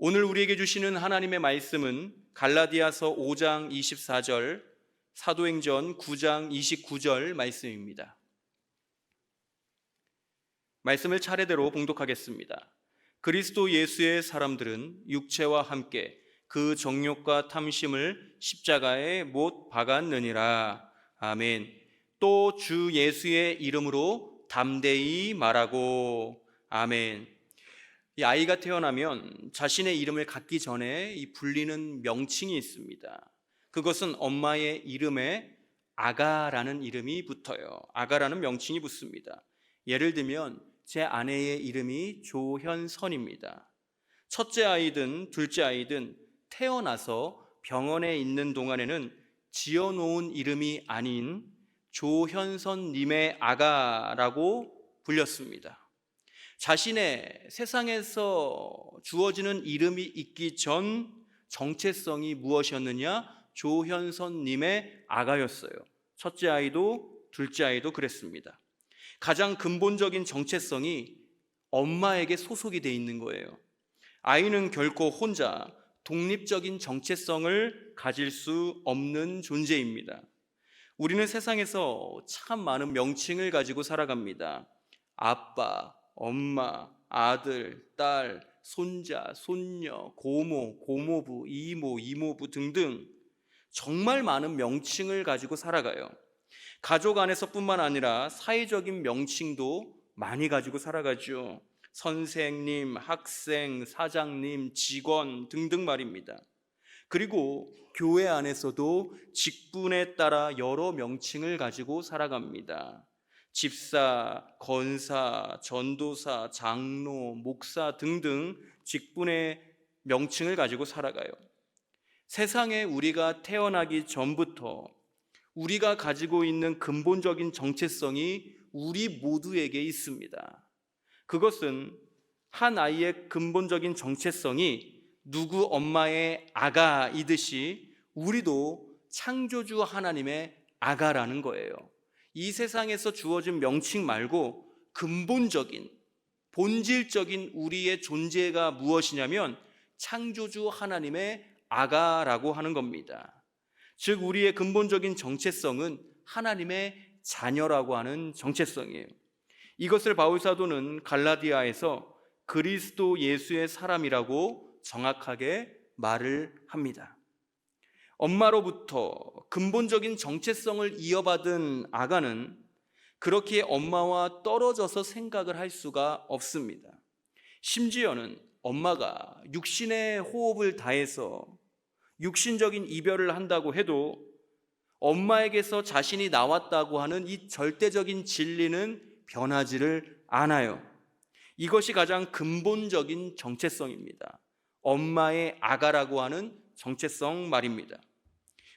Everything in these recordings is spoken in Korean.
오늘 우리에게 주시는 하나님의 말씀은 갈라디아서 5장 24절, 사도행전 9장 29절 말씀입니다. 말씀을 차례대로 봉독하겠습니다. 그리스도 예수의 사람들은 육체와 함께 그 정욕과 탐심을 십자가에 못 박았느니라. 아멘. 또 주 예수의 이름으로 담대히 말하고. 아멘. 이 아이가 태어나면 자신의 이름을 갖기 전에 이 불리는 명칭이 있습니다. 그것은 엄마의 이름에 아가라는 이름이 붙어요. 아가라는 명칭이 붙습니다. 예를 들면 제 아내의 이름이 조현선입니다. 첫째 아이든 둘째 아이든 태어나서 병원에 있는 동안에는 지어놓은 이름이 아닌 조현선님의 아가라고 불렸습니다. 자신의 세상에서 주어지는 이름이 있기 전 정체성이 무엇이었느냐? 조현선님의 아가였어요. 첫째 아이도 둘째 아이도 그랬습니다. 가장 근본적인 정체성이 엄마에게 소속이 돼 있는 거예요. 아이는 결코 혼자 독립적인 정체성을 가질 수 없는 존재입니다. 우리는 세상에서 참 많은 명칭을 가지고 살아갑니다. 아빠, 엄마, 아들, 딸, 손자, 손녀, 고모, 고모부, 이모, 이모부 등등 정말 많은 명칭을 가지고 살아가요. 가족 안에서뿐만 아니라 사회적인 명칭도 많이 가지고 살아가죠. 선생님, 학생, 사장님, 직원 등등 말입니다. 그리고 교회 안에서도 직분에 따라 여러 명칭을 가지고 살아갑니다. 집사, 권사, 전도사, 장로, 목사 등등 직분의 명칭을 가지고 살아가요. 세상에 우리가 태어나기 전부터 우리가 가지고 있는 근본적인 정체성이 우리 모두에게 있습니다. 그것은 한 아이의 근본적인 정체성이 누구 엄마의 아가이듯이 우리도 창조주 하나님의 아가라는 거예요. 이 세상에서 주어진 명칭 말고 근본적인, 본질적인 우리의 존재가 무엇이냐면 창조주 하나님의 아가라고 하는 겁니다. 즉 우리의 근본적인 정체성은 하나님의 자녀라고 하는 정체성이에요. 이것을 바울사도는 갈라디아에서 그리스도 예수의 사람이라고 정확하게 말을 합니다. 엄마로부터 근본적인 정체성을 이어받은 아가는 그렇게 엄마와 떨어져서 생각을 할 수가 없습니다. 심지어는 엄마가 육신의 호흡을 다해서 육신적인 이별을 한다고 해도 엄마에게서 자신이 나왔다고 하는 이 절대적인 진리는 변하지를 않아요. 이것이 가장 근본적인 정체성입니다. 엄마의 아가라고 하는 정체성 말입니다.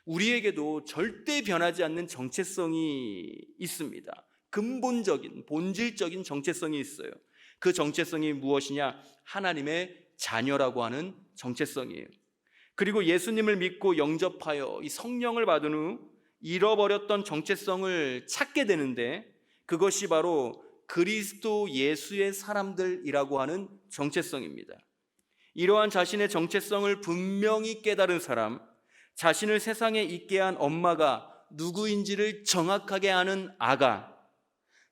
우리에게도 절대 변하지 않는 정체성이 있습니다. 근본적인, 본질적인 정체성이 있어요. 그 정체성이 무엇이냐? 하나님의 자녀라고 하는 정체성이에요. 그리고 예수님을 믿고 영접하여 이 성령을 받은 후 잃어버렸던 정체성을 찾게 되는데 그것이 바로 그리스도 예수의 사람들이라고 하는 정체성입니다. 이러한 자신의 정체성을 분명히 깨달은 사람, 자신을 세상에 있게 한 엄마가 누구인지를 정확하게 아는 아가,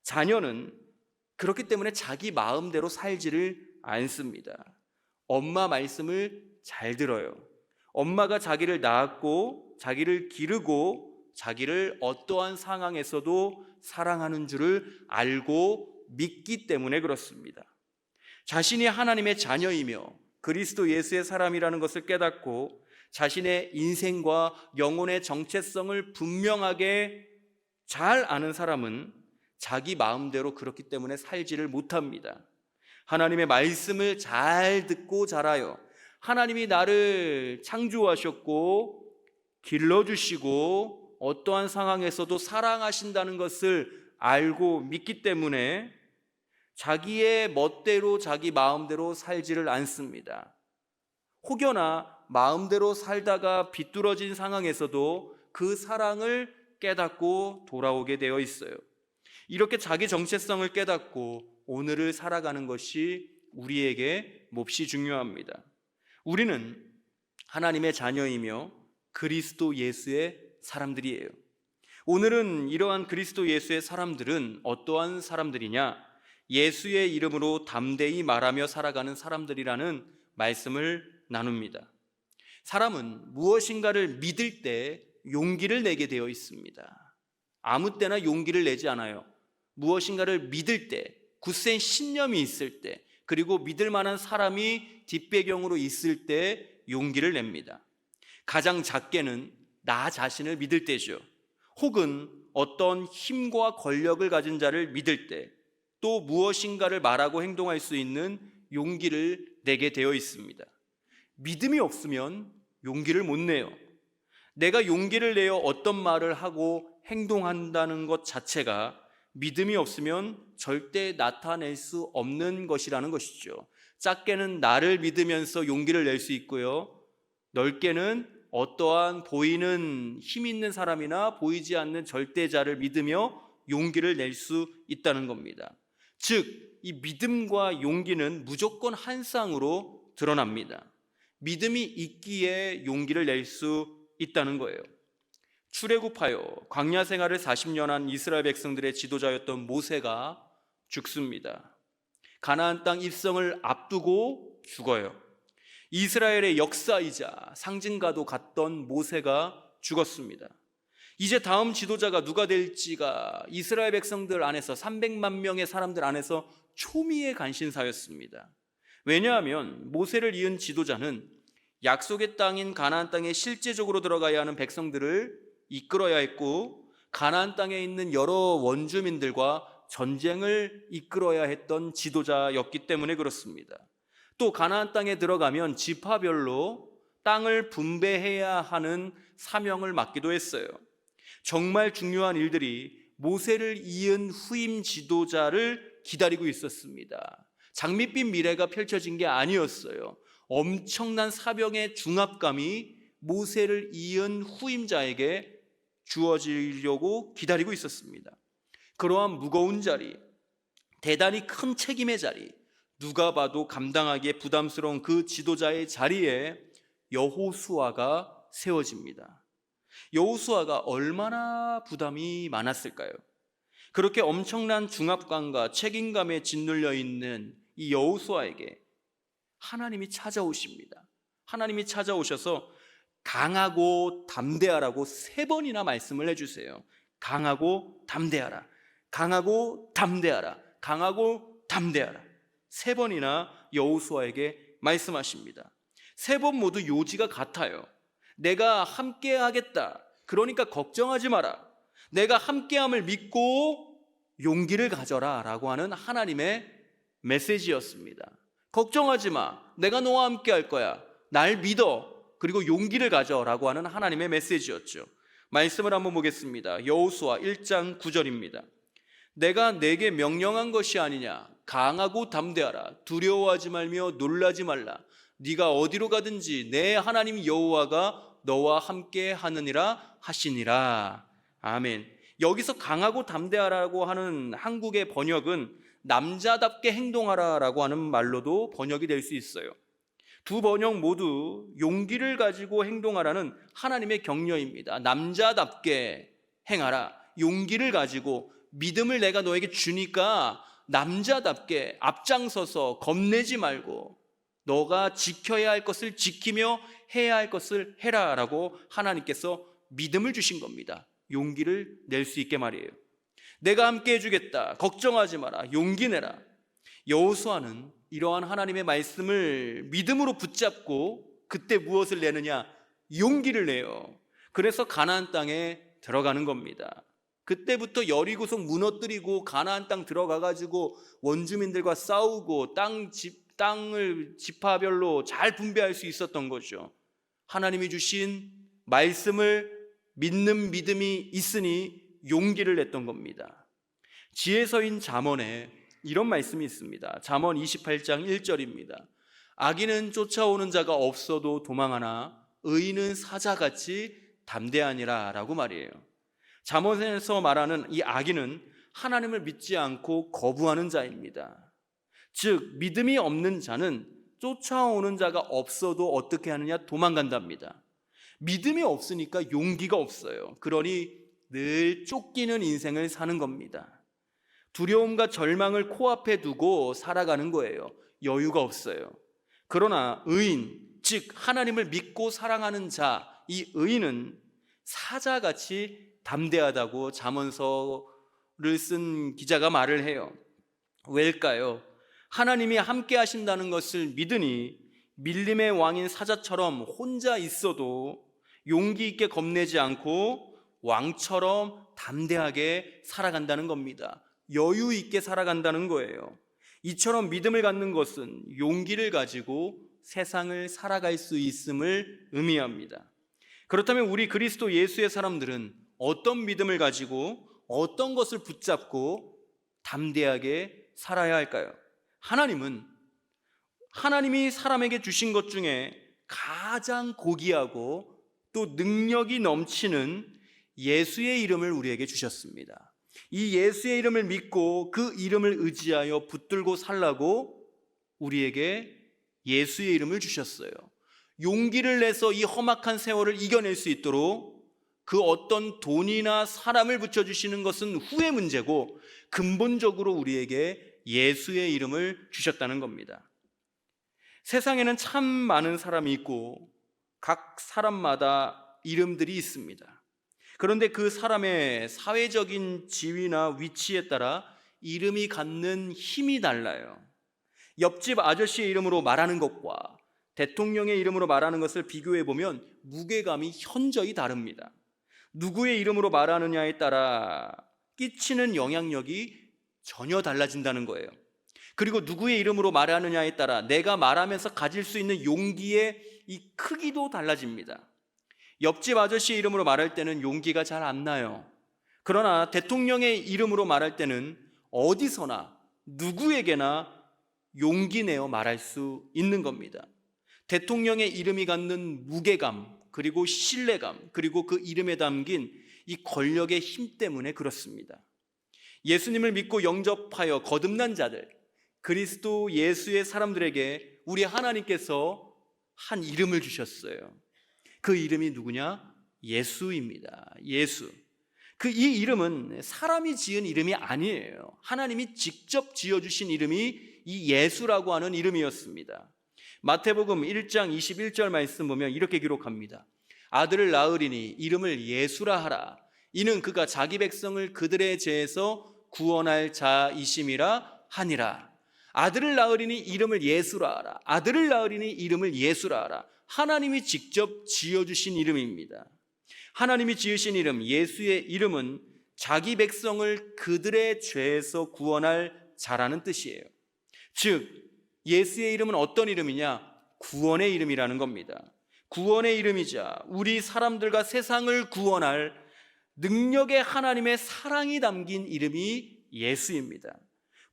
자녀는 그렇기 때문에 자기 마음대로 살지를 않습니다. 엄마 말씀을 잘 들어요. 엄마가 자기를 낳았고 자기를 기르고 자기를 어떠한 상황에서도 사랑하는 줄을 알고 믿기 때문에 그렇습니다. 자신이 하나님의 자녀이며 그리스도 예수의 사람이라는 것을 깨닫고 자신의 인생과 영혼의 정체성을 분명하게 잘 아는 사람은 자기 마음대로 그렇기 때문에 살지를 못합니다. 하나님의 말씀을 잘 듣고 자라요. 하나님이 나를 창조하셨고 길러주시고 어떠한 상황에서도 사랑하신다는 것을 알고 믿기 때문에 자기의 멋대로 자기 마음대로 살지를 않습니다. 혹여나 마음대로 살다가 비뚤어진 상황에서도 그 사랑을 깨닫고 돌아오게 되어 있어요. 이렇게 자기 정체성을 깨닫고 오늘을 살아가는 것이 우리에게 몹시 중요합니다. 우리는 하나님의 자녀이며 그리스도 예수의 사람들이에요. 오늘은 이러한 그리스도 예수의 사람들은 어떠한 사람들이냐? 예수의 이름으로 담대히 말하며 살아가는 사람들이라는 말씀을 나눕니다. 사람은 무엇인가를 믿을 때 용기를 내게 되어 있습니다. 아무 때나 용기를 내지 않아요. 무엇인가를 믿을 때, 굳센 신념이 있을 때, 그리고 믿을 만한 사람이 뒷배경으로 있을 때 용기를 냅니다. 가장 작게는 나 자신을 믿을 때죠. 혹은 어떤 힘과 권력을 가진 자를 믿을 때, 또 무엇인가를 말하고 행동할 수 있는 용기를 내게 되어 있습니다. 믿음이 없으면 용기를 못 내요. 내가 용기를 내어 어떤 말을 하고 행동한다는 것 자체가 믿음이 없으면 절대 나타낼 수 없는 것이라는 것이죠. 작게는 나를 믿으면서 용기를 낼 수 있고요, 넓게는 어떠한 보이는 힘 있는 사람이나 보이지 않는 절대자를 믿으며 용기를 낼 수 있다는 겁니다. 즉, 이 믿음과 용기는 무조건 한 쌍으로 드러납니다. 믿음이 있기에 용기를 낼 수 있다는 거예요. 출애굽하여 광야 생활을 40년 한 이스라엘 백성들의 지도자였던 모세가 죽습니다. 가나안 땅 입성을 앞두고 죽어요. 이스라엘의 역사이자 상징과도 같던 모세가 죽었습니다. 이제 다음 지도자가 누가 될지가 이스라엘 백성들 안에서 300만 명의 사람들 안에서 초미의 관심사였습니다. 왜냐하면 모세를 이은 지도자는 약속의 땅인 가나안 땅에 실제적으로 들어가야 하는 백성들을 이끌어야 했고, 가나안 땅에 있는 여러 원주민들과 전쟁을 이끌어야 했던 지도자였기 때문에 그렇습니다. 또 가나안 땅에 들어가면 지파별로 땅을 분배해야 하는 사명을 맡기도 했어요. 정말 중요한 일들이 모세를 이은 후임 지도자를 기다리고 있었습니다. 장밋빛 미래가 펼쳐진 게 아니었어요. 엄청난 사명의 중압감이 모세를 이은 후임자에게 주어지려고 기다리고 있었습니다. 그러한 무거운 자리, 대단히 큰 책임의 자리, 누가 봐도 감당하기에 부담스러운 그 지도자의 자리에 여호수아가 세워집니다. 여호수아가 얼마나 부담이 많았을까요? 그렇게 엄청난 중압감과 책임감에 짓눌려 있는 이 여호수아에게 하나님이 찾아오십니다. 하나님이 찾아오셔서 강하고 담대하라고 3번이나 말씀을 해주세요. 강하고 담대하라, 강하고 담대하라, 강하고 담대하라. 3번이나 여호수아에게 말씀하십니다. 3번 모두 요지가 같아요. 내가 함께 하겠다, 그러니까 걱정하지 마라, 내가 함께함을 믿고 용기를 가져라 라고 하는 하나님의 메시지였습니다. 걱정하지 마, 내가 너와 함께 할 거야, 날 믿어, 그리고 용기를 가져라고 하는 하나님의 메시지였죠. 말씀을 한번 보겠습니다. 여호수아 1장 9절입니다. 내가 내게 명령한 것이 아니냐, 강하고 담대하라, 두려워하지 말며 놀라지 말라, 네가 어디로 가든지 내 하나님 여호와가 너와 함께 하느니라 하시니라. 아멘. 여기서 강하고 담대하라고 하는 한국의 번역은 남자답게 행동하라라고 하는 말로도 번역이 될 수 있어요. 두 번역 모두 용기를 가지고 행동하라는 하나님의 격려입니다. 남자답게 행하라, 용기를 가지고 믿음을 내가 너에게 주니까 남자답게 앞장서서 겁내지 말고 너가 지켜야 할 것을 지키며 해야 할 것을 해라 라고 하나님께서 믿음을 주신 겁니다. 용기를 낼 수 있게 말이에요. 내가 함께 해주겠다, 걱정하지 마라, 용기 내라. 여호수아는 이러한 하나님의 말씀을 믿음으로 붙잡고 그때 무엇을 내느냐? 용기를 내요. 그래서 가나안 땅에 들어가는 겁니다. 그때부터 여리고성 무너뜨리고 가나안 땅 들어가가지고 원주민들과 싸우고 땅을 지파별로 잘 분배할 수 있었던 거죠. 하나님이 주신 말씀을 믿는 믿음이 있으니 용기를 냈던 겁니다. 지혜서인 잠언에 이런 말씀이 있습니다. 잠언 28장 1절입니다. 악인은 쫓아오는 자가 없어도 도망하나 의인은 사자같이 담대하니라 라고 말이에요. 잠언에서 말하는 이 악인은 하나님을 믿지 않고 거부하는 자입니다. 즉 믿음이 없는 자는 쫓아오는 자가 없어도 어떻게 하느냐? 도망간답니다. 믿음이 없으니까 용기가 없어요. 그러니 늘 쫓기는 인생을 사는 겁니다. 두려움과 절망을 코앞에 두고 살아가는 거예요. 여유가 없어요. 그러나 의인, 즉 하나님을 믿고 사랑하는 자, 이 의인은 사자같이 담대하다고 잠언서를 쓴 기자가 말을 해요. 왜일까요? 하나님이 함께 하신다는 것을 믿으니 밀림의 왕인 사자처럼 혼자 있어도 용기 있게 겁내지 않고 왕처럼 담대하게 살아간다는 겁니다. 여유 있게 살아간다는 거예요. 이처럼 믿음을 갖는 것은 용기를 가지고 세상을 살아갈 수 있음을 의미합니다. 그렇다면 우리 그리스도 예수의 사람들은 어떤 믿음을 가지고 어떤 것을 붙잡고 담대하게 살아야 할까요? 하나님이 사람에게 주신 것 중에 가장 고귀하고 또 능력이 넘치는 예수의 이름을 우리에게 주셨습니다. 이 예수의 이름을 믿고 그 이름을 의지하여 붙들고 살라고 우리에게 예수의 이름을 주셨어요. 용기를 내서 이 험악한 세월을 이겨낼 수 있도록 그 어떤 돈이나 사람을 붙여주시는 것은 후의 문제고 근본적으로 우리에게 예수의 이름을 주셨다는 겁니다. 세상에는 참 많은 사람이 있고 각 사람마다 이름들이 있습니다. 그런데 그 사람의 사회적인 지위나 위치에 따라 이름이 갖는 힘이 달라요. 옆집 아저씨의 이름으로 말하는 것과 대통령의 이름으로 말하는 것을 비교해 보면 무게감이 현저히 다릅니다. 누구의 이름으로 말하느냐에 따라 끼치는 영향력이 전혀 달라진다는 거예요. 그리고 누구의 이름으로 말하느냐에 따라 내가 말하면서 가질 수 있는 용기의 이 크기도 달라집니다. 옆집 아저씨의 이름으로 말할 때는 용기가 잘 안 나요. 그러나 대통령의 이름으로 말할 때는 어디서나 누구에게나 용기 내어 말할 수 있는 겁니다. 대통령의 이름이 갖는 무게감, 그리고 신뢰감, 그리고 그 이름에 담긴 이 권력의 힘 때문에 그렇습니다. 예수님을 믿고 영접하여 거듭난 자들, 그리스도 예수의 사람들에게 우리 하나님께서 한 이름을 주셨어요. 그 이름이 누구냐? 예수입니다. 예수. 이 이름은 사람이 지은 이름이 아니에요. 하나님이 직접 지어주신 이름이 이 예수라고 하는 이름이었습니다. 마태복음 1장 21절 말씀 보면 이렇게 기록합니다. 아들을 낳으리니 이름을 예수라 하라. 이는 그가 자기 백성을 그들의 죄에서 구원할 자이심이라 하니라. 아들을 낳으리니 이름을 예수라 하라. 아들을 낳으리니 이름을 예수라 하라. 하나님이 직접 지어주신 이름입니다. 하나님이 지으신 이름, 예수의 이름은 자기 백성을 그들의 죄에서 구원할 자라는 뜻이에요. 즉 예수의 이름은 어떤 이름이냐? 구원의 이름이라는 겁니다. 구원의 이름이자 우리 사람들과 세상을 구원할 능력의 하나님의 사랑이 담긴 이름이 예수입니다.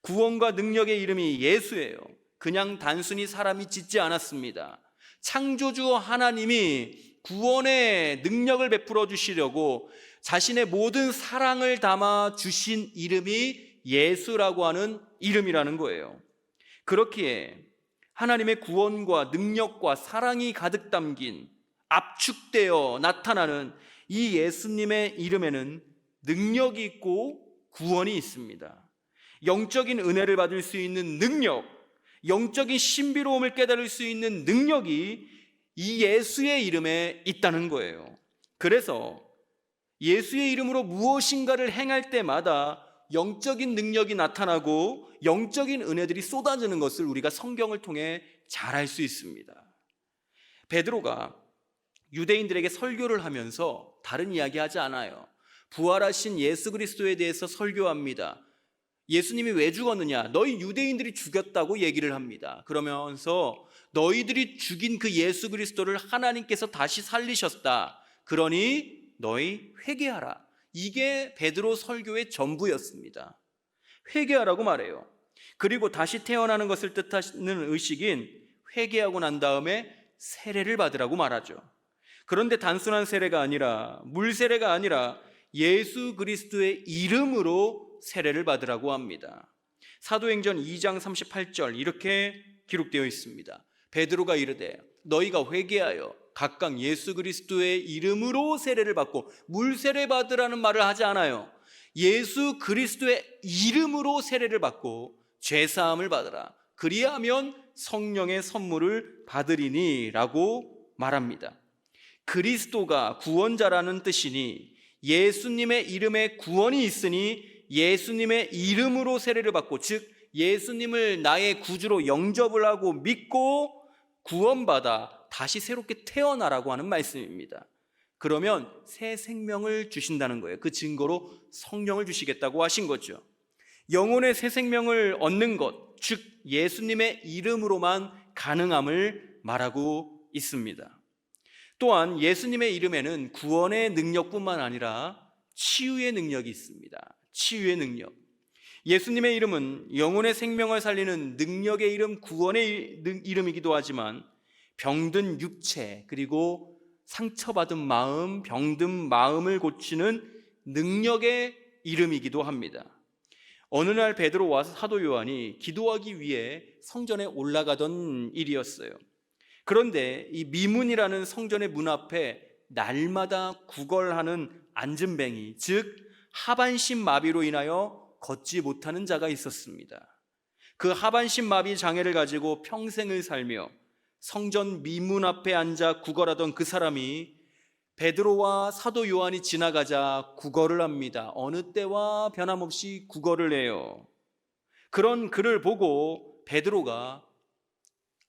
구원과 능력의 이름이 예수예요. 그냥 단순히 사람이 짓지 않았습니다. 창조주 하나님이 구원의 능력을 베풀어 주시려고 자신의 모든 사랑을 담아 주신 이름이 예수라고 하는 이름이라는 거예요. 그렇기에 하나님의 구원과 능력과 사랑이 가득 담긴 압축되어 나타나는 이 예수님의 이름에는 능력이 있고 구원이 있습니다. 영적인 은혜를 받을 수 있는 능력, 영적인 신비로움을 깨달을 수 있는 능력이 이 예수의 이름에 있다는 거예요. 그래서 예수의 이름으로 무엇인가를 행할 때마다 영적인 능력이 나타나고 영적인 은혜들이 쏟아지는 것을 우리가 성경을 통해 잘 알 수 있습니다. 베드로가 유대인들에게 설교를 하면서 다른 이야기 하지 않아요. 부활하신 예수 그리스도에 대해서 설교합니다. 예수님이 왜 죽었느냐? 너희 유대인들이 죽였다고 얘기를 합니다. 그러면서 너희들이 죽인 그 예수 그리스도를 하나님께서 다시 살리셨다. 그러니 너희 회개하라. 이게 베드로 설교의 전부였습니다. 회개하라고 말해요. 그리고 다시 태어나는 것을 뜻하는 의식인 회개하고 난 다음에 세례를 받으라고 말하죠. 그런데 단순한 세례가 아니라 물세례가 아니라 예수 그리스도의 이름으로 세례를 받으라고 합니다. 사도행전 2장 38절 이렇게 기록되어 있습니다. 베드로가 이르되 너희가 회개하여 각각 예수 그리스도의 이름으로 세례를 받고 물세례 받으라는 말을 하지 않아요. 예수 그리스도의 이름으로 세례를 받고 죄사함을 받으라. 그리하면 성령의 선물을 받으리니 라고 말합니다. 그리스도가 구원자라는 뜻이니 예수님의 이름에 구원이 있으니 예수님의 이름으로 세례를 받고, 즉 예수님을 나의 구주로 영접을 하고 믿고 구원받아 다시 새롭게 태어나라고 하는 말씀입니다. 그러면 새 생명을 주신다는 거예요. 그 증거로 성령을 주시겠다고 하신 거죠. 영혼의 새 생명을 얻는 것, 즉 예수님의 이름으로만 가능함을 말하고 있습니다. 또한 예수님의 이름에는 구원의 능력뿐만 아니라 치유의 능력이 있습니다. 치유의 능력. 예수님의 이름은 영혼의 생명을 살리는 능력의 이름, 구원의 이름이기도 하지만 병든 육체, 그리고 상처받은 마음, 병든 마음을 고치는 능력의 이름이기도 합니다. 어느 날 베드로와 사도 요한이 기도하기 위해 성전에 올라가던 일이었어요. 그런데 이 미문이라는 성전의 문 앞에 날마다 구걸하는 안진뱅이, 즉 하반신 마비로 인하여 걷지 못하는 자가 있었습니다. 그 하반신 마비 장애를 가지고 평생을 살며 성전 미문 앞에 앉아 구걸하던 그 사람이 베드로와 사도 요한이 지나가자 구걸을 합니다. 어느 때와 변함없이 구걸을 해요. 그런 그를 보고 베드로가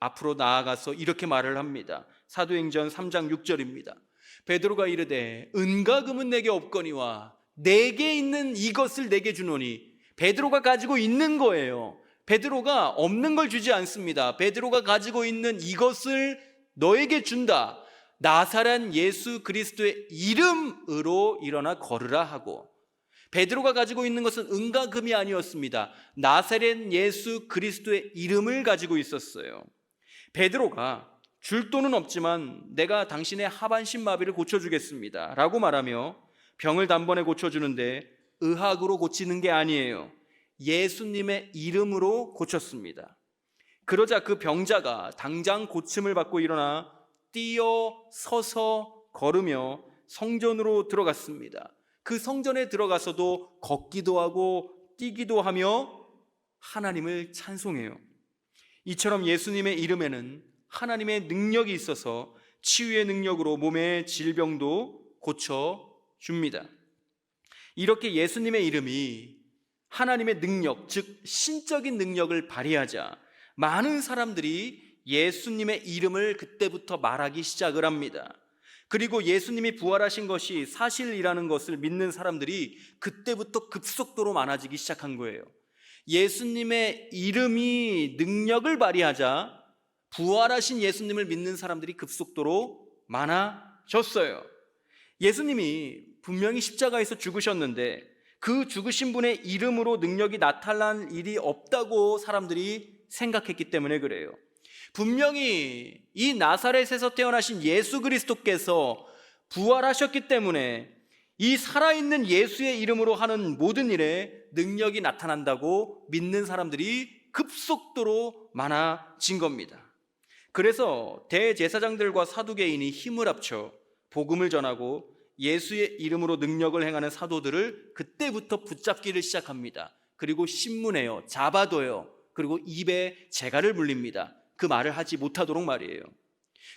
앞으로 나아가서 이렇게 말을 합니다. 사도행전 3장 6절입니다. 베드로가 이르되 은과 금은 내게 없거니와 내게 있는 이것을 내게 주노니. 베드로가 가지고 있는 거예요. 베드로가 없는 걸 주지 않습니다. 베드로가 가지고 있는 이것을 너에게 준다. 나사렛 예수 그리스도의 이름으로 일어나 걸으라 하고, 베드로가 가지고 있는 것은 은과 금이 아니었습니다. 나사렛 예수 그리스도의 이름을 가지고 있었어요. 베드로가 줄 돈은 없지만 내가 당신의 하반신 마비를 고쳐주겠습니다 라고 말하며 병을 단번에 고쳐주는데 의학으로 고치는 게 아니에요. 예수님의 이름으로 고쳤습니다. 그러자 그 병자가 당장 고침을 받고 일어나 뛰어 서서 걸으며 성전으로 들어갔습니다. 그 성전에 들어가서도 걷기도 하고 뛰기도 하며 하나님을 찬송해요. 이처럼 예수님의 이름에는 하나님의 능력이 있어서 치유의 능력으로 몸의 질병도 고쳐줍니다. 이렇게 예수님의 이름이 하나님의 능력, 즉 신적인 능력을 발휘하자 많은 사람들이 예수님의 이름을 그때부터 말하기 시작을 합니다. 그리고 예수님이 부활하신 것이 사실이라는 것을 믿는 사람들이 그때부터 급속도로 많아지기 시작한 거예요. 예수님의 이름이 능력을 발휘하자 부활하신 예수님을 믿는 사람들이 급속도로 많아졌어요. 예수님이 분명히 십자가에서 죽으셨는데 그 죽으신 분의 이름으로 능력이 나타날 일이 없다고 사람들이 생각했기 때문에 그래요. 분명히 이 나사렛에서 태어나신 예수 그리스도께서 부활하셨기 때문에 이 살아있는 예수의 이름으로 하는 모든 일에 능력이 나타난다고 믿는 사람들이 급속도로 많아진 겁니다. 그래서 대제사장들과 사두개인이 힘을 합쳐 복음을 전하고 예수의 이름으로 능력을 행하는 사도들을 그때부터 붙잡기를 시작합니다. 그리고 신문해요, 잡아둬요. 그리고 입에 재갈을 물립니다. 그 말을 하지 못하도록 말이에요.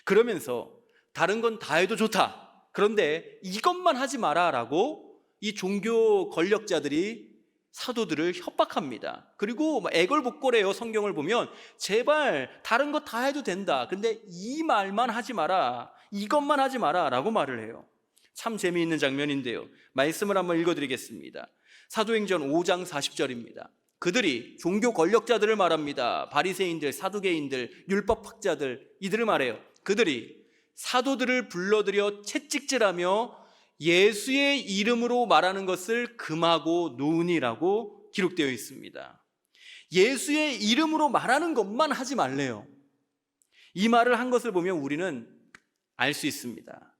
그러면서 다른 건 다 해도 좋다, 그런데 이것만 하지 마라 라고 이 종교 권력자들이 사도들을 협박합니다. 그리고 애걸복걸해요. 성경을 보면 제발 다른 거 다 해도 된다, 근데 이 말만 하지 마라, 이것만 하지 마라 라고 말을 해요. 참 재미있는 장면인데요, 말씀을 한번 읽어드리겠습니다. 사도행전 5장 40절입니다. 그들이 종교 권력자들을 말합니다. 바리새인들, 사두개인들, 율법학자들, 이들을 말해요. 그들이 사도들을 불러들여 채찍질하며 예수의 이름으로 말하는 것을 금하고 놓으니라고 기록되어 있습니다. 예수의 이름으로 말하는 것만 하지 말래요. 이 말을 한 것을 보면 우리는 알 수 있습니다.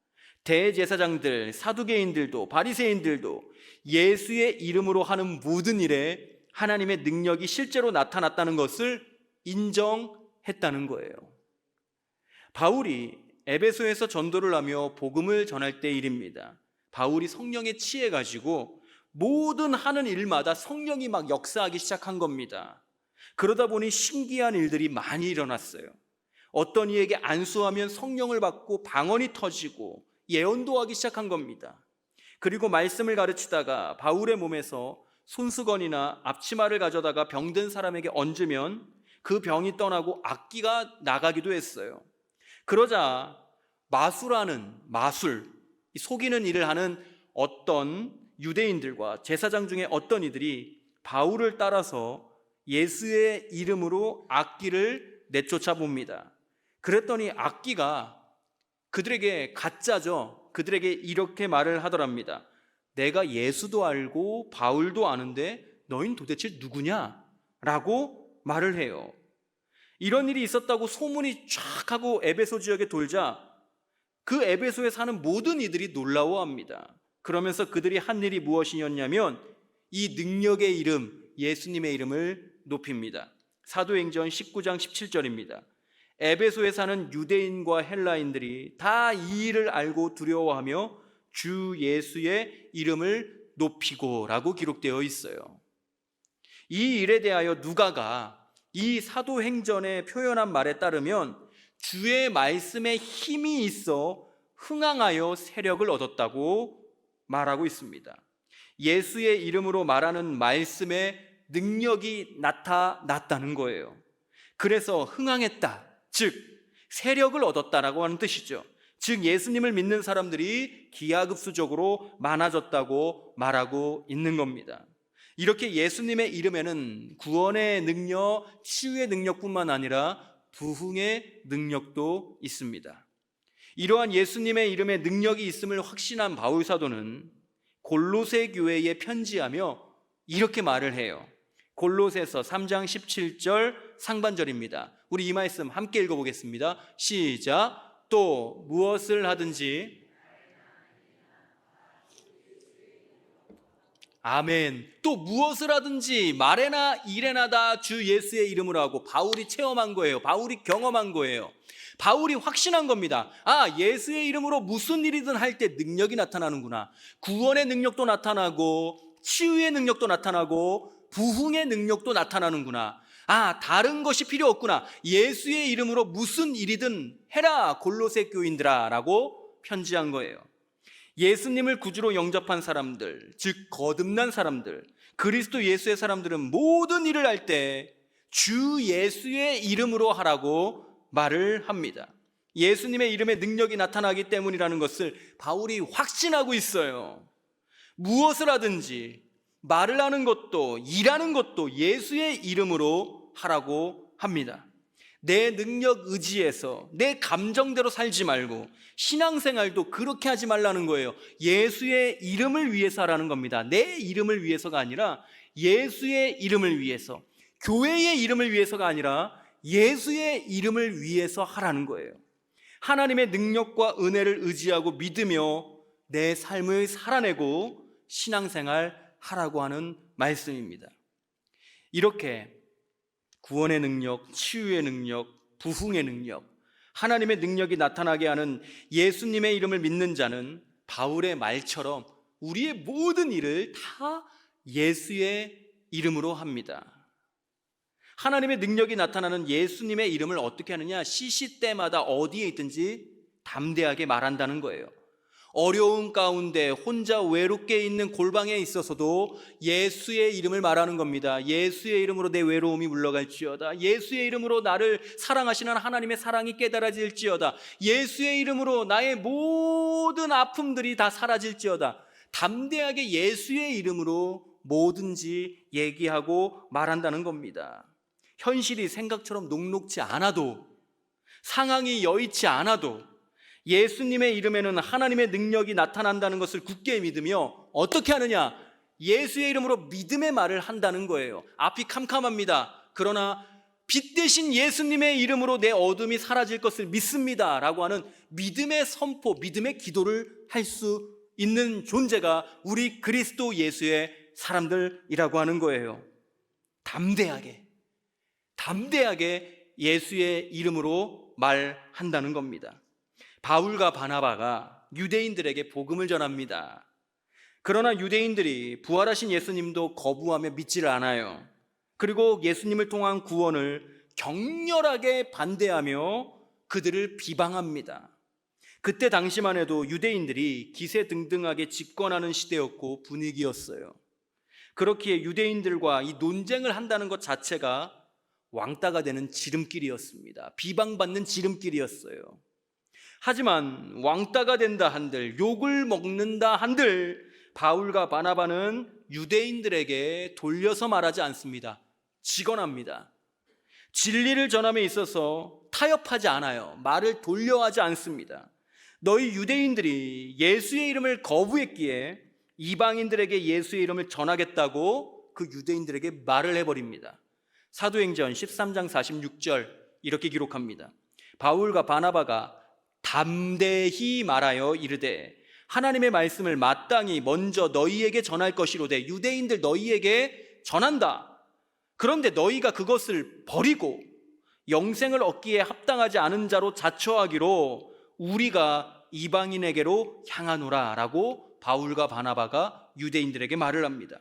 대제사장들, 사두개인들도 바리새인들도 예수의 이름으로 하는 모든 일에 하나님의 능력이 실제로 나타났다는 것을 인정했다는 거예요. 바울이 에베소에서 전도를 하며 복음을 전할 때 일입니다. 바울이 성령에 취해 가지고 모든 하는 일마다 성령이 막 역사하기 시작한 겁니다. 그러다 보니 신기한 일들이 많이 일어났어요. 어떤 이에게 안수하면 성령을 받고 방언이 터지고 예언도 하기 시작한 겁니다. 그리고 말씀을 가르치다가 바울의 몸에서 손수건이나 앞치마를 가져다가 병든 사람에게 얹으면 그 병이 떠나고 악기가 나가기도 했어요. 그러자 마술, 속이는 일을 하는 어떤 유대인들과 제사장 중에 어떤 이들이 바울을 따라서 예수의 이름으로 악기를 내쫓아 봅니다. 그랬더니 악기가 그들에게 가짜죠. 그들에게 이렇게 말을 하더랍니다. 내가 예수도 알고 바울도 아는데 너희는 도대체 누구냐? 라고 말을 해요. 이런 일이 있었다고 소문이 쫙 하고 에베소 지역에 돌자 그 에베소에 사는 모든 이들이 놀라워합니다. 그러면서 그들이 한 일이 무엇이었냐면 이 능력의 이름, 예수님의 이름을 높입니다. 사도행전 19장 17절입니다. 에베소에 사는 유대인과 헬라인들이 다 이 일을 알고 두려워하며 주 예수의 이름을 높이고 라고 기록되어 있어요. 이 일에 대하여 누가가 이 사도행전에 표현한 말에 따르면 주의 말씀에 힘이 있어 흥황하여 세력을 얻었다고 말하고 있습니다. 예수의 이름으로 말하는 말씀에 능력이 나타났다는 거예요. 그래서 흥황했다, 즉 세력을 얻었다라고 하는 뜻이죠. 즉 예수님을 믿는 사람들이 기하급수적으로 많아졌다고 말하고 있는 겁니다. 이렇게 예수님의 이름에는 구원의 능력, 치유의 능력뿐만 아니라 부흥의 능력도 있습니다. 이러한 예수님의 이름에 능력이 있음을 확신한 바울 사도는 골로새 교회에 편지하며 이렇게 말을 해요. 골로새서 3장 17절 상반절입니다. 우리 이 말씀 함께 읽어보겠습니다. 시작. 또 무엇을 하든지 아멘. 또 무엇을 하든지 말에나 일에나 다 주 예수의 이름으로 하고 바울이 체험한 거예요. 바울이 경험한 거예요. 바울이 확신한 겁니다. 아, 예수의 이름으로 무슨 일이든 할 때 능력이 나타나는구나. 구원의 능력도 나타나고 치유의 능력도 나타나고 부흥의 능력도 나타나는구나. 아, 다른 것이 필요 없구나. 예수의 이름으로 무슨 일이든 해라, 골로새 교인들아 라고 편지한 거예요. 예수님을 구주로 영접한 사람들, 즉 거듭난 사람들, 그리스도 예수의 사람들은 모든 일을 할 때 주 예수의 이름으로 하라고 말을 합니다. 예수님의 이름에 능력이 나타나기 때문이라는 것을 바울이 확신하고 있어요. 무엇을 하든지 말을 하는 것도 일하는 것도 예수의 이름으로 하라고 합니다. 내 능력 의지에서 내 감정대로 살지 말고 신앙생활도 그렇게 하지 말라는 거예요. 예수의 이름을 위해서 하라는 겁니다. 내 이름을 위해서가 아니라 예수의 이름을 위해서, 교회의 이름을 위해서가 아니라 예수의 이름을 위해서 하라는 거예요. 하나님의 능력과 은혜를 의지하고 믿으며 내 삶을 살아내고 신앙생활 하라고 하는 말씀입니다. 이렇게 구원의 능력, 치유의 능력, 부흥의 능력, 하나님의 능력이 나타나게 하는 예수님의 이름을 믿는 자는 바울의 말처럼 우리의 모든 일을 다 예수의 이름으로 합니다. 하나님의 능력이 나타나는 예수님의 이름을 어떻게 하느냐? 시시때마다 어디에 있든지 담대하게 말한다는 거예요. 어려운 가운데 혼자 외롭게 있는 골방에 있어서도 예수의 이름을 말하는 겁니다. 예수의 이름으로 내 외로움이 물러갈지어다. 예수의 이름으로 나를 사랑하시는 하나님의 사랑이 깨달아질지어다. 예수의 이름으로 나의 모든 아픔들이 다 사라질지어다. 담대하게 예수의 이름으로 뭐든지 얘기하고 말한다는 겁니다. 현실이 생각처럼 녹록지 않아도, 상황이 여의치 않아도 예수님의 이름에는 하나님의 능력이 나타난다는 것을 굳게 믿으며 어떻게 하느냐? 예수의 이름으로 믿음의 말을 한다는 거예요. 앞이 캄캄합니다. 그러나 빛 대신 예수님의 이름으로 내 어둠이 사라질 것을 믿습니다 라고 하는 믿음의 선포, 믿음의 기도를 할 수 있는 존재가 우리 그리스도 예수의 사람들이라고 하는 거예요. 담대하게 예수의 이름으로 말한다는 겁니다. 바울과 바나바가 유대인들에게 복음을 전합니다. 그러나 유대인들이 부활하신 예수님도 거부하며 믿지를 않아요. 그리고 예수님을 통한 구원을 격렬하게 반대하며 그들을 비방합니다. 그때 당시만 해도 유대인들이 기세등등하게 집권하는 시대였고 분위기였어요. 그렇기에 유대인들과 이 논쟁을 한다는 것 자체가 왕따가 되는 지름길이었습니다. 비방받는 지름길이었어요. 하지만 왕따가 된다 한들, 욕을 먹는다 한들 바울과 바나바는 유대인들에게 돌려서 말하지 않습니다. 직언합니다. 진리를 전함에 있어서 타협하지 않아요. 말을 돌려하지 않습니다. 너희 유대인들이 예수의 이름을 거부했기에 이방인들에게 예수의 이름을 전하겠다고 그 유대인들에게 말을 해버립니다. 사도행전 13장 46절 이렇게 기록합니다. 바울과 바나바가 담대히 말하여 이르되 하나님의 말씀을 마땅히 먼저 너희에게 전할 것이로되 유대인들 너희에게 전한다. 그런데 너희가 그것을 버리고 영생을 얻기에 합당하지 않은 자로 자처하기로 우리가 이방인에게로 향하노라 라고 바울과 바나바가 유대인들에게 말을 합니다.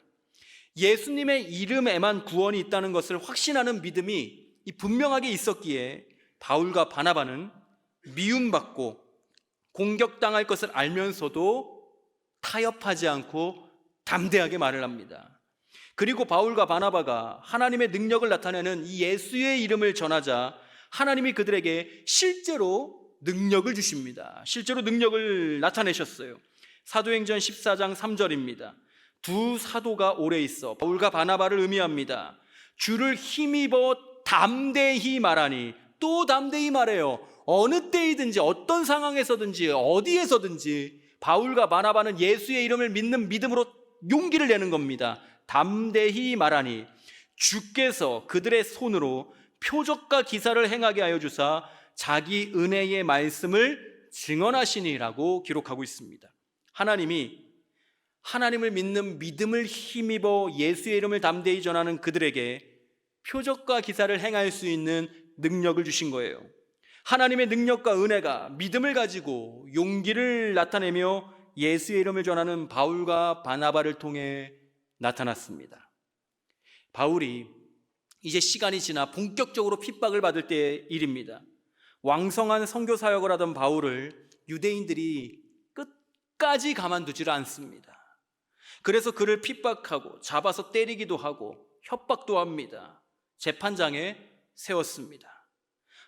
예수님의 이름에만 구원이 있다는 것을 확신하는 믿음이 분명하게 있었기에 바울과 바나바는 미움받고 공격당할 것을 알면서도 타협하지 않고 담대하게 말을 합니다. 그리고 바울과 바나바가 하나님의 능력을 나타내는 이 예수의 이름을 전하자 하나님이 그들에게 실제로 능력을 주십니다. 실제로 능력을 나타내셨어요. 사도행전 14장 3절입니다. 두 사도가 오래 있어 바울과 바나바를 의미합니다. 주를 힘입어 담대히 말하니, 또 담대히 말해요. 어느 때이든지 어떤 상황에서든지 어디에서든지 바울과 바나바는 예수의 이름을 믿는 믿음으로 용기를 내는 겁니다. 담대히 말하니 주께서 그들의 손으로 표적과 기사를 행하게 하여 주사 자기 은혜의 말씀을 증언하시니라고 기록하고 있습니다. 하나님이 하나님을 믿는 믿음을 힘입어 예수의 이름을 담대히 전하는 그들에게 표적과 기사를 행할 수 있는 능력을 주신 거예요. 하나님의 능력과 은혜가 믿음을 가지고 용기를 나타내며 예수의 이름을 전하는 바울과 바나바를 통해 나타났습니다. 바울이 이제 시간이 지나 본격적으로 핍박을 받을 때의 일입니다. 왕성한 선교 사역을 하던 바울을 유대인들이 끝까지 가만두지를 않습니다. 그래서 그를 핍박하고 잡아서 때리기도 하고 협박도 합니다. 재판장에 세웠습니다.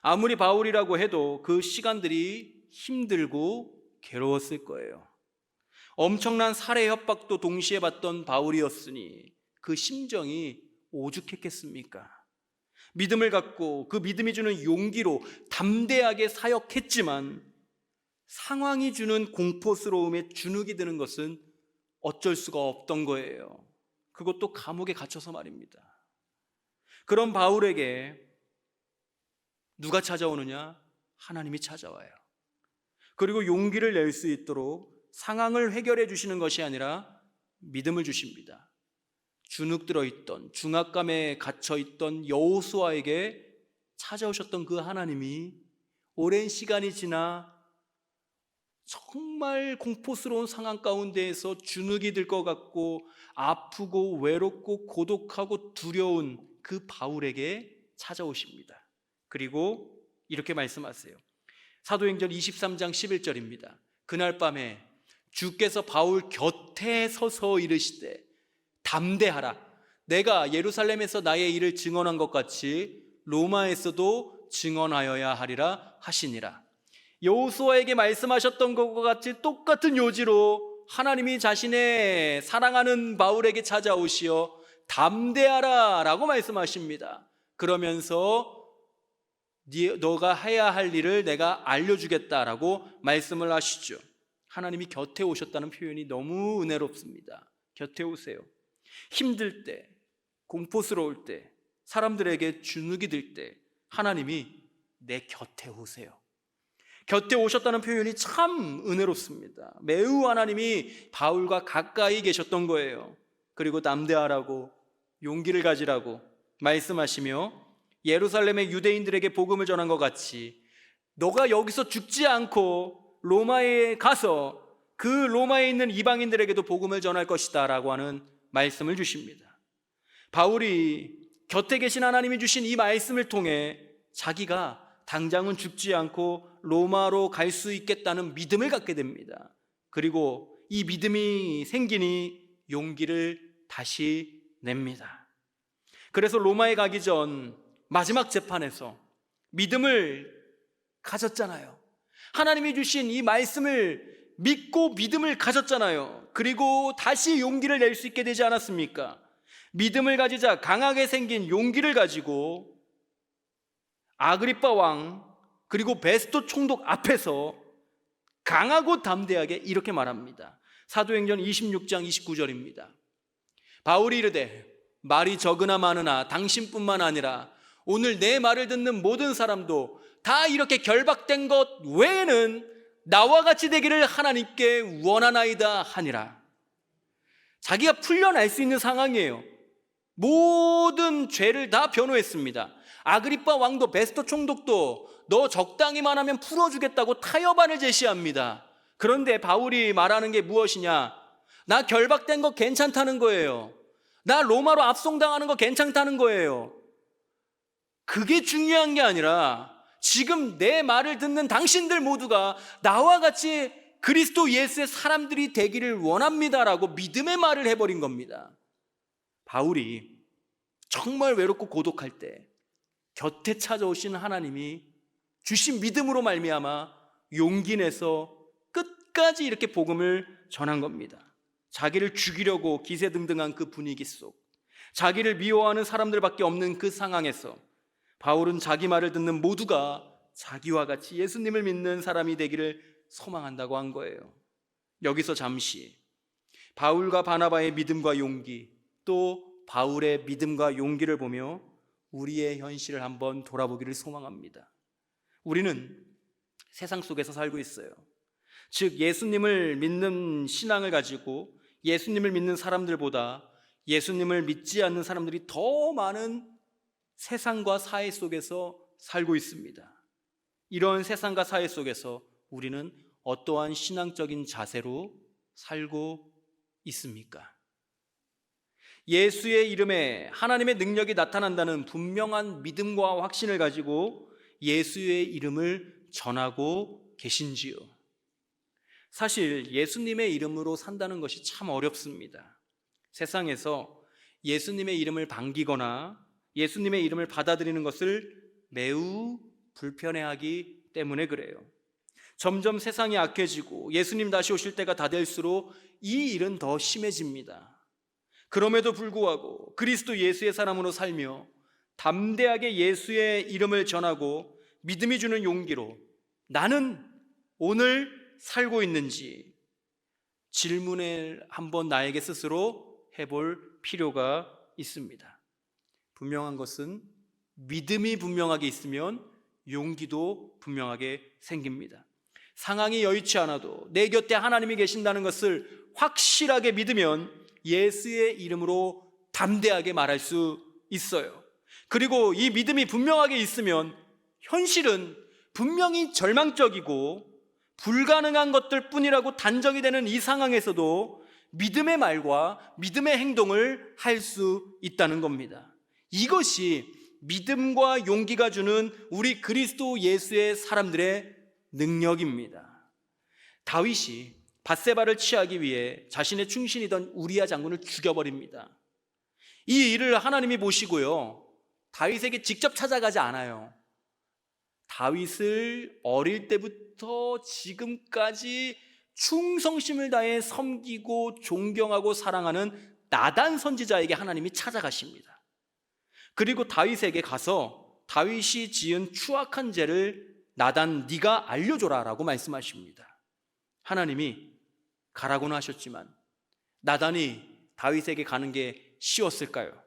아무리 바울이라고 해도 그 시간들이 힘들고 괴로웠을 거예요. 엄청난 살해 협박도 동시에 받던 바울이었으니 그 심정이 오죽했겠습니까? 믿음을 갖고 그 믿음이 주는 용기로 담대하게 사역했지만 상황이 주는 공포스러움에 주눅이 드는 것은 어쩔 수가 없던 거예요. 그것도 감옥에 갇혀서 말입니다. 그런 바울에게 누가 찾아오느냐? 하나님이 찾아와요. 그리고 용기를 낼 수 있도록 상황을 해결해 주시는 것이 아니라 믿음을 주십니다. 주눅 들어있던, 중압감에 갇혀있던 여호수아에게 찾아오셨던 그 하나님이 오랜 시간이 지나 정말 공포스러운 상황 가운데에서 주눅이 들 것 같고 아프고 외롭고 고독하고 두려운 그 바울에게 찾아오십니다. 그리고 이렇게 말씀하세요. 사도행전 23장 11절입니다. 그날 밤에 주께서 바울 곁에 서서 이르시되 담대하라. 내가 예루살렘에서 나의 일을 증언한 것 같이 로마에서도 증언하여야 하리라 하시니라. 여호수아에게 말씀하셨던 것과 같이 똑같은 요지로 하나님이 자신의 사랑하는 바울에게 찾아오시어 담대하라 라고 말씀하십니다. 그러면서 너가 해야 할 일을 내가 알려주겠다라고 말씀을 하시죠. 하나님이 곁에 오셨다는 표현이 너무 은혜롭습니다. 곁에 오세요. 힘들 때, 공포스러울 때, 사람들에게 주눅이 들 때 하나님이 내 곁에 오세요. 곁에 오셨다는 표현이 참 은혜롭습니다. 매우 하나님이 바울과 가까이 계셨던 거예요. 그리고 담대하라고, 용기를 가지라고 말씀하시며 예루살렘의 유대인들에게 복음을 전한 것 같이 너가 여기서 죽지 않고 로마에 가서 그 로마에 있는 이방인들에게도 복음을 전할 것이다 라고 하는 말씀을 주십니다. 바울이 곁에 계신 하나님이 주신 이 말씀을 통해 자기가 당장은 죽지 않고 로마로 갈 수 있겠다는 믿음을 갖게 됩니다. 그리고 이 믿음이 생기니 용기를 다시 냅니다. 그래서 로마에 가기 전 마지막 재판에서 믿음을 가졌잖아요. 하나님이 주신 이 말씀을 믿고 믿음을 가졌잖아요. 그리고 다시 용기를 낼 수 있게 되지 않았습니까? 믿음을 가지자 강하게 생긴 용기를 가지고 아그리빠 왕 그리고 베스토 총독 앞에서 강하고 담대하게 이렇게 말합니다. 사도행전 26장 29절입니다. 바울이 이르되 말이 적으나 많으나 당신뿐만 아니라 오늘 내 말을 듣는 모든 사람도 다 이렇게 결박된 것 외에는 나와 같이 되기를 하나님께 원하나이다 하니라. 자기가 풀려날 수 있는 상황이에요. 모든 죄를 다 변호했습니다. 아그리빠 왕도 베스토 총독도 너 적당히만 하면 풀어주겠다고 타협안을 제시합니다. 그런데 바울이 말하는 게 무엇이냐? 나 결박된 거 괜찮다는 거예요. 나 로마로 압송당하는 거 괜찮다는 거예요. 그게 중요한 게 아니라 지금 내 말을 듣는 당신들 모두가 나와 같이 그리스도 예수의 사람들이 되기를 원합니다라고 믿음의 말을 해버린 겁니다. 바울이 정말 외롭고 고독할 때 곁에 찾아오신 하나님이 주신 믿음으로 말미암아 용기 내서 끝까지 이렇게 복음을 전한 겁니다. 자기를 죽이려고 기세등등한 그 분위기 속, 자기를 미워하는 사람들밖에 없는 그 상황에서 바울은 자기 말을 듣는 모두가 자기와 같이 예수님을 믿는 사람이 되기를 소망한다고 한 거예요. 여기서 잠시 바울과 바나바의 믿음과 용기, 또 바울의 믿음과 용기를 보며 우리의 현실을 한번 돌아보기를 소망합니다. 우리는 세상 속에서 살고 있어요. 즉 예수님을 믿는 신앙을 가지고 예수님을 믿는 사람들보다 예수님을 믿지 않는 사람들이 더 많은 세상과 사회 속에서 살고 있습니다. 이런 세상과 사회 속에서 우리는 어떠한 신앙적인 자세로 살고 있습니까? 예수의 이름에 하나님의 능력이 나타난다는 분명한 믿음과 확신을 가지고 예수의 이름을 전하고 계신지요? 사실 예수님의 이름으로 산다는 것이 참 어렵습니다. 세상에서 예수님의 이름을 반기거나 예수님의 이름을 받아들이는 것을 매우 불편해하기 때문에 그래요. 점점 세상이 악해지고 예수님 다시 오실 때가 다 될수록 이 일은 더 심해집니다. 그럼에도 불구하고 그리스도 예수의 사람으로 살며 담대하게 예수의 이름을 전하고 믿음이 주는 용기로 나는 오늘 살고 있는지 질문을 한번 나에게 스스로 해볼 필요가 있습니다. 분명한 것은 믿음이 분명하게 있으면 용기도 분명하게 생깁니다. 상황이 여의치 않아도 내 곁에 하나님이 계신다는 것을 확실하게 믿으면 예수의 이름으로 담대하게 말할 수 있어요. 그리고 이 믿음이 분명하게 있으면 현실은 분명히 절망적이고 불가능한 것들 뿐이라고 단정이 되는 이 상황에서도 믿음의 말과 믿음의 행동을 할 수 있다는 겁니다. 이것이 믿음과 용기가 주는 우리 그리스도 예수의 사람들의 능력입니다. 다윗이 밧세바를 취하기 위해 자신의 충신이던 우리야 장군을 죽여버립니다. 이 일을 하나님이 보시고요, 다윗에게 직접 찾아가지 않아요. 다윗을 어릴 때부터 지금까지 충성심을 다해 섬기고 존경하고 사랑하는 나단 선지자에게 하나님이 찾아가십니다. 그리고 다윗에게 가서 다윗이 지은 추악한 죄를 나단 네가 알려줘라 라고 말씀하십니다. 하나님이 가라고는 하셨지만 나단이 다윗에게 가는 게 쉬웠을까요?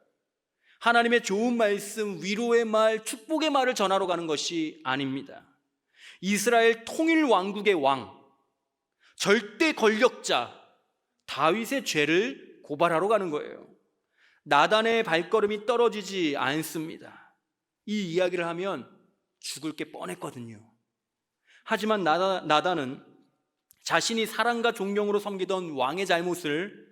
하나님의 좋은 말씀, 위로의 말, 축복의 말을 전하러 가는 것이 아닙니다. 이스라엘 통일 왕국의 왕, 절대 권력자 다윗의 죄를 고발하러 가는 거예요. 나단의 발걸음이 떨어지지 않습니다. 이 이야기를 하면 죽을 게 뻔했거든요. 하지만 나단은 자신이 사랑과 존경으로 섬기던 왕의 잘못을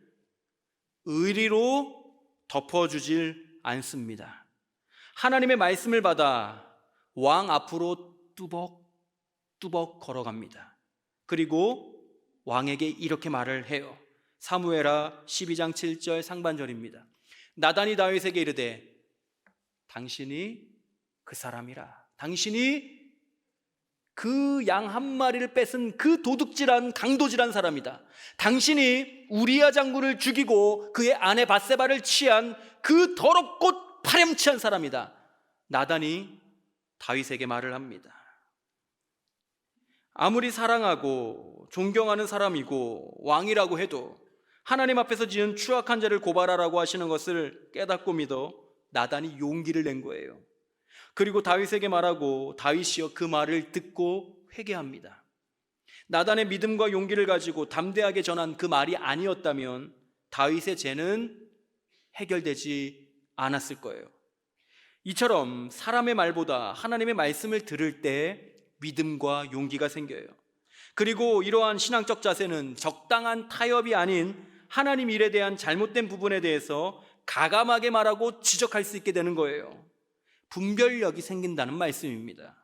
의리로 덮어주질 않습니다. 하나님의 말씀을 받아 왕 앞으로 뚜벅뚜벅 걸어갑니다. 그리고 왕에게 이렇게 말을 해요. 사무엘하 12장 7절 상반절입니다. 나단이 다윗에게 이르되 당신이 그 사람이라. 당신이 그 양 한 마리를 뺏은 그 도둑질한 강도질한 사람이다. 당신이 우리야 장군을 죽이고 그의 아내 밧세바를 취한 그 더럽고 파렴치한 사람이다. 나단이 다윗에게 말을 합니다. 아무리 사랑하고 존경하는 사람이고 왕이라고 해도 하나님 앞에서 지은 추악한 죄를 고발하라고 하시는 것을 깨닫고 믿어 나단이 용기를 낸 거예요. 그리고 다윗에게 말하고 다윗이여 그 말을 듣고 회개합니다. 나단의 믿음과 용기를 가지고 담대하게 전한 그 말이 아니었다면 다윗의 죄는 해결되지 않았을 거예요. 이처럼 사람의 말보다 하나님의 말씀을 들을 때 믿음과 용기가 생겨요. 그리고 이러한 신앙적 자세는 적당한 타협이 아닌 하나님 일에 대한 잘못된 부분에 대해서 가감하게 말하고 지적할 수 있게 되는 거예요. 분별력이 생긴다는 말씀입니다.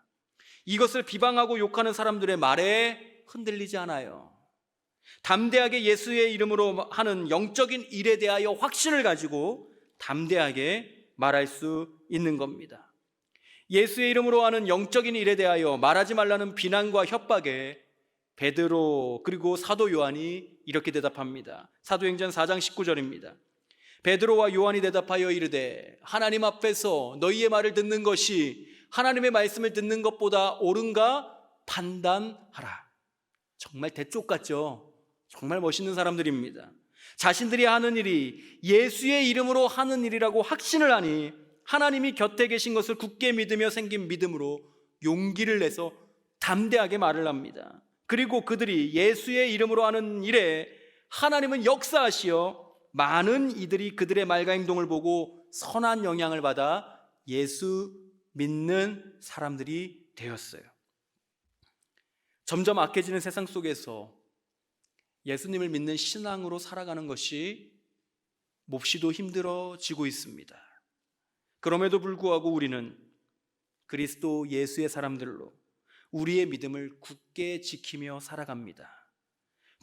이것을 비방하고 욕하는 사람들의 말에 흔들리지 않아요. 담대하게 예수의 이름으로 하는 영적인 일에 대하여 확신을 가지고 담대하게 말할 수 있는 겁니다. 예수의 이름으로 하는 영적인 일에 대하여 말하지 말라는 비난과 협박에 베드로 그리고 사도 요한이 이렇게 대답합니다. 사도행전 4장 19절입니다. 베드로와 요한이 대답하여 이르되 하나님 앞에서 너희의 말을 듣는 것이 하나님의 말씀을 듣는 것보다 옳은가 판단하라. 정말 대쪽 같죠? 정말 멋있는 사람들입니다. 자신들이 하는 일이 예수의 이름으로 하는 일이라고 확신을 하니 하나님이 곁에 계신 것을 굳게 믿으며 생긴 믿음으로 용기를 내서 담대하게 말을 합니다. 그리고 그들이 예수의 이름으로 하는 일에 하나님은 역사하시어 많은 이들이 그들의 말과 행동을 보고 선한 영향을 받아 예수 믿는 사람들이 되었어요. 점점 악해지는 세상 속에서 예수님을 믿는 신앙으로 살아가는 것이 몹시도 힘들어지고 있습니다. 그럼에도 불구하고 우리는 그리스도 예수의 사람들로 우리의 믿음을 굳게 지키며 살아갑니다.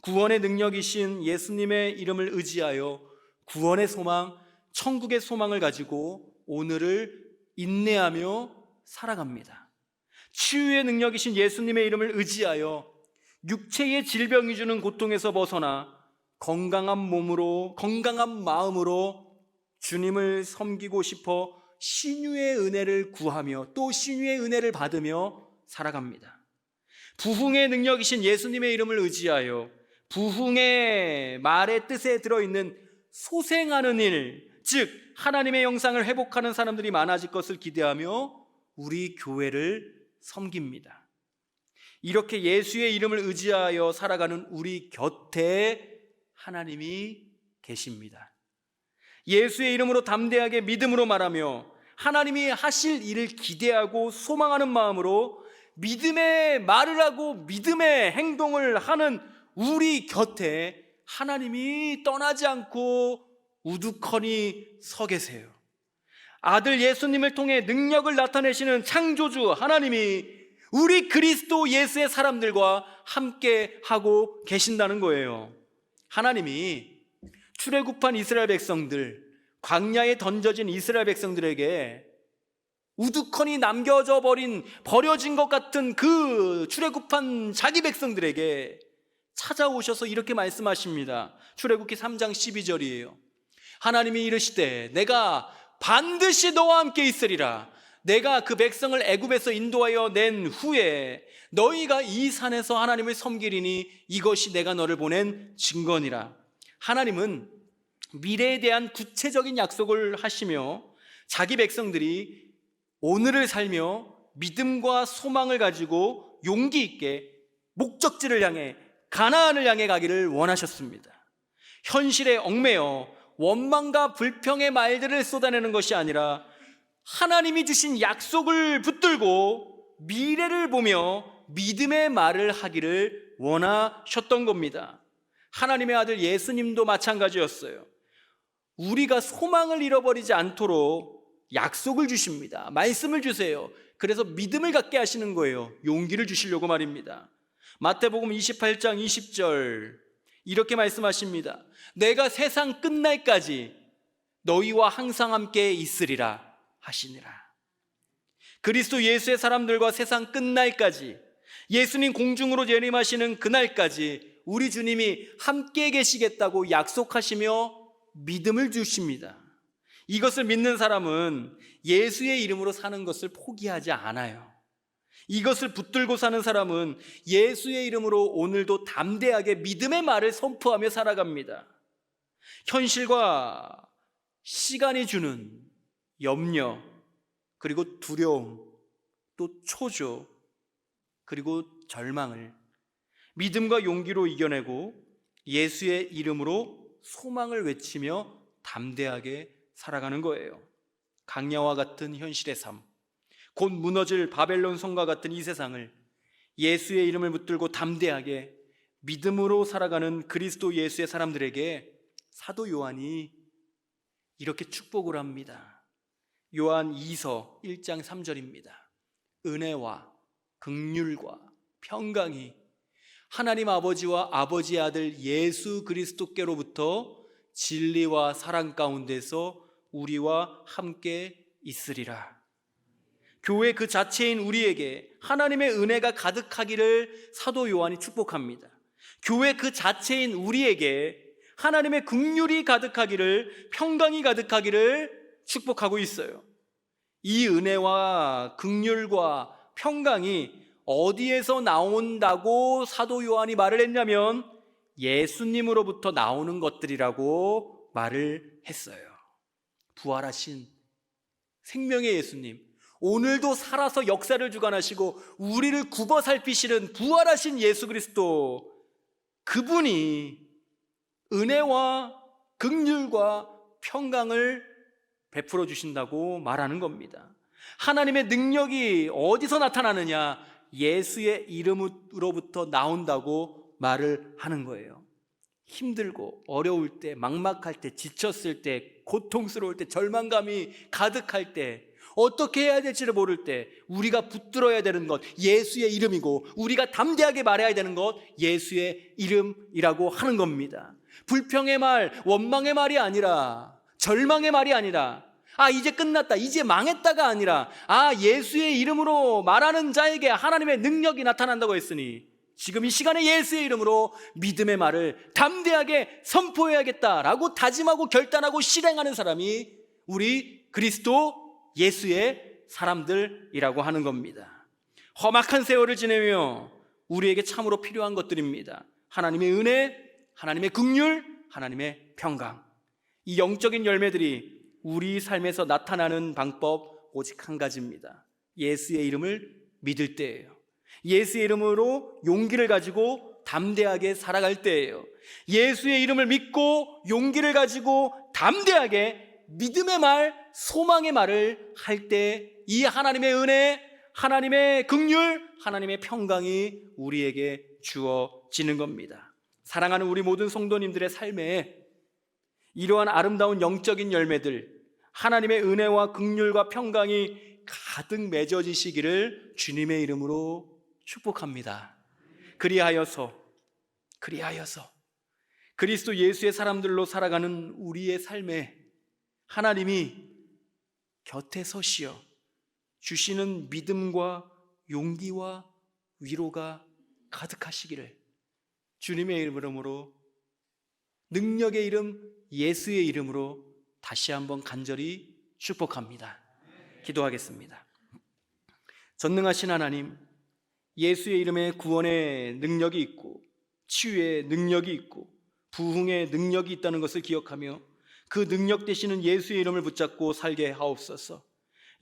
구원의 능력이신 예수님의 이름을 의지하여 구원의 소망, 천국의 소망을 가지고 오늘을 인내하며 살아갑니다. 치유의 능력이신 예수님의 이름을 의지하여 육체의 질병이 주는 고통에서 벗어나 건강한 몸으로, 건강한 마음으로 주님을 섬기고 싶어 신유의 은혜를 구하며 또 신유의 은혜를 받으며 살아갑니다. 부흥의 능력이신 예수님의 이름을 의지하여 부흥의 말의 뜻에 들어있는 소생하는 일, 즉 하나님의 영상을 회복하는 사람들이 많아질 것을 기대하며 우리 교회를 섬깁니다. 이렇게 예수의 이름을 의지하여 살아가는 우리 곁에 하나님이 계십니다. 예수의 이름으로 담대하게 믿음으로 말하며 하나님이 하실 일을 기대하고 소망하는 마음으로 믿음의 말을 하고 믿음의 행동을 하는 우리 곁에 하나님이 떠나지 않고 우두커니 서 계세요. 아들 예수님을 통해 능력을 나타내시는 창조주 하나님이 우리 그리스도 예수의 사람들과 함께 하고 계신다는 거예요. 하나님이 출애굽한 이스라엘 백성들, 광야에 던져진 이스라엘 백성들에게 우두커니 남겨져 버려진 것 같은 그 출애굽한 자기 백성들에게 찾아오셔서 이렇게 말씀하십니다. 출애굽기 3장 12절이에요. 하나님이 이르시되 내가 반드시 너와 함께 있으리라. 내가 그 백성을 애굽에서 인도하여 낸 후에 너희가 이 산에서 하나님을 섬기리니 이것이 내가 너를 보낸 증거니라. 하나님은 미래에 대한 구체적인 약속을 하시며 자기 백성들이 오늘을 살며 믿음과 소망을 가지고 용기 있게 목적지를 향해 가나안을 향해 가기를 원하셨습니다. 현실에 얽매여 원망과 불평의 말들을 쏟아내는 것이 아니라 하나님이 주신 약속을 붙들고 미래를 보며 믿음의 말을 하기를 원하셨던 겁니다. 하나님의 아들 예수님도 마찬가지였어요. 우리가 소망을 잃어버리지 않도록 약속을 주십니다. 말씀을 주세요. 그래서 믿음을 갖게 하시는 거예요. 용기를 주시려고 말입니다. 마태복음 28장 20절 이렇게 말씀하십니다. 내가 세상 끝날까지 너희와 항상 함께 있으리라 하시니라. 그리스도 예수의 사람들과 세상 끝날까지, 예수님 공중으로 재림하시는 그날까지 우리 주님이 함께 계시겠다고 약속하시며 믿음을 주십니다. 이것을 믿는 사람은 예수의 이름으로 사는 것을 포기하지 않아요. 이것을 붙들고 사는 사람은 예수의 이름으로 오늘도 담대하게 믿음의 말을 선포하며 살아갑니다. 현실과 시간이 주는 염려, 그리고 두려움, 또 초조, 그리고 절망을 믿음과 용기로 이겨내고 예수의 이름으로 소망을 외치며 담대하게 살아가는 거예요. 강야와 같은 현실의 삶, 곧 무너질 바벨론 성과 같은 이 세상을 예수의 이름을 붙들고 담대하게 믿음으로 살아가는 그리스도 예수의 사람들에게 사도 요한이 이렇게 축복을 합니다. 요한 2서 1장 3절입니다. 은혜와 긍휼과 평강이 하나님 아버지와 아버지의 아들 예수 그리스도께로부터 진리와 사랑 가운데서 우리와 함께 있으리라. 교회 그 자체인 우리에게 하나님의 은혜가 가득하기를 사도 요한이 축복합니다. 교회 그 자체인 우리에게 하나님의 긍휼이 가득하기를, 평강이 가득하기를 축복하고 있어요. 이 은혜와 긍휼과 평강이 어디에서 나온다고 사도 요한이 말을 했냐면 예수님으로부터 나오는 것들이라고 말을 했어요. 부활하신 생명의 예수님, 오늘도 살아서 역사를 주관하시고 우리를 굽어 살피시는 부활하신 예수 그리스도, 그분이 은혜와 긍휼과 평강을 베풀어 주신다고 말하는 겁니다. 하나님의 능력이 어디서 나타나느냐? 예수의 이름으로부터 나온다고 말을 하는 거예요. 힘들고 어려울 때, 막막할 때, 지쳤을 때, 고통스러울 때, 절망감이 가득할 때, 어떻게 해야 될지를 모를 때 우리가 붙들어야 되는 것 예수의 이름이고, 우리가 담대하게 말해야 되는 것 예수의 이름이라고 하는 겁니다. 불평의 말, 원망의 말이 아니라, 절망의 말이 아니라, 이제 끝났다, 이제 망했다가 아니라, 예수의 이름으로 말하는 자에게 하나님의 능력이 나타난다고 했으니 지금 이 시간에 예수의 이름으로 믿음의 말을 담대하게 선포해야겠다라고 다짐하고 결단하고 실행하는 사람이 우리 그리스도 예수의 사람들이라고 하는 겁니다. 험악한 세월을 지내며 우리에게 참으로 필요한 것들입니다. 하나님의 은혜, 하나님의 긍휼, 하나님의 평강. 이 영적인 열매들이 우리 삶에서 나타나는 방법 오직 한 가지입니다. 예수의 이름을 믿을 때예요. 예수의 이름으로 용기를 가지고 담대하게 살아갈 때예요. 예수의 이름을 믿고 용기를 가지고 담대하게 믿음의 말, 소망의 말을 할 때 이 하나님의 은혜, 하나님의 긍휼, 하나님의 평강이 우리에게 주어지는 겁니다. 사랑하는 우리 모든 성도님들의 삶에 이러한 아름다운 영적인 열매들, 하나님의 은혜와 긍휼과 평강이 가득 맺어지시기를 주님의 이름으로 축복합니다. 그리하여서 그리스도 예수의 사람들로 살아가는 우리의 삶에 하나님이 곁에 서시어 주시는 믿음과 용기와 위로가 가득하시기를 주님의 이름으로, 능력의 이름 예수의 이름으로 다시 한번 간절히 축복합니다. 기도하겠습니다. 전능하신 하나님, 예수의 이름에 구원의 능력이 있고 치유의 능력이 있고 부흥의 능력이 있다는 것을 기억하며 그 능력 되시는 예수의 이름을 붙잡고 살게 하옵소서.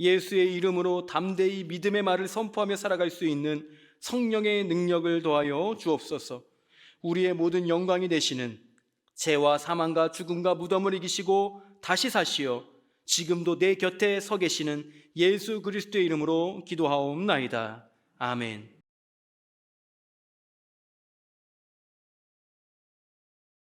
예수의 이름으로 담대히 믿음의 말을 선포하며 살아갈 수 있는 성령의 능력을 더하여 주옵소서. 우리의 모든 영광이 되시는 죄와 사망과 죽음과 무덤을 이기시고 다시 사시어 지금도 내 곁에 서 계시는 예수 그리스도의 이름으로 기도하옵나이다. 아멘.